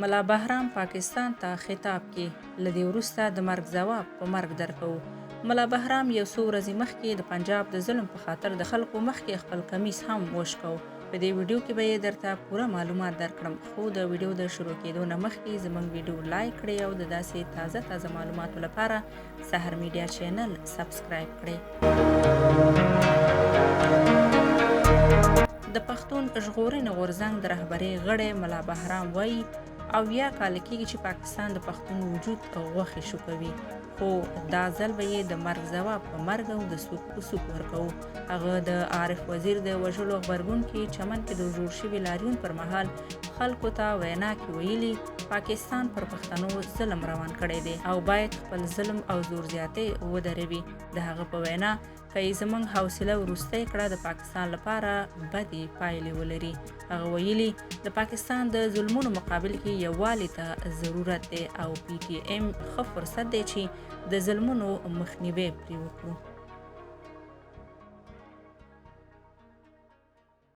ملا بهرام پاکستان ته خطاب کې له دې وروسته د مرګ ځواب په مرګ درکوو. ملا بهرام یو څو ورځې مخکې د پنجاب د ظلم په خاطر د خلکو مخکې خپل کمیس هم وشکو. په دې ویډیو کې به یې درته پوره معلومات درکړم، خو د ویډیو د شروع کېدو نه مخکې زموږ ویډیو لایک کړئ او د داسې تازه معلوماتو لپاره سحر میډیا چینل سبسکرایب کړئ. د پښتون ژغورنې غورځنګ د رهبرۍ غړی ملا بهرام وایي 80 کاله کېږي چې پاکستان د پښتون وجود غوښې شوکوي، خو دا ځل به یې د مرګ ځواب په مرګ او د سوک په سوک ورکوو. هغه د عارف وزیر د وژلو غبرګون کې چمن کې د جوړ شوي لاریون پر مهال خلکو ته وینا کې ویلي پاکستان پر پښتنو ظلم روان کړی دی او باید خپل ظلم او زور زیاتۍ ودروي. د هغه په وینا که یې زموږ حوصله وروستی کړه د پاکستان لپاره بدې پایلې ولري. هغه ویلي د پاکستان د ظلمونو مقابل کې یووالي ته ضرورت دی او PTM ښه فرصت دی چې د ظلمونو مخنیوی پرې وکړو.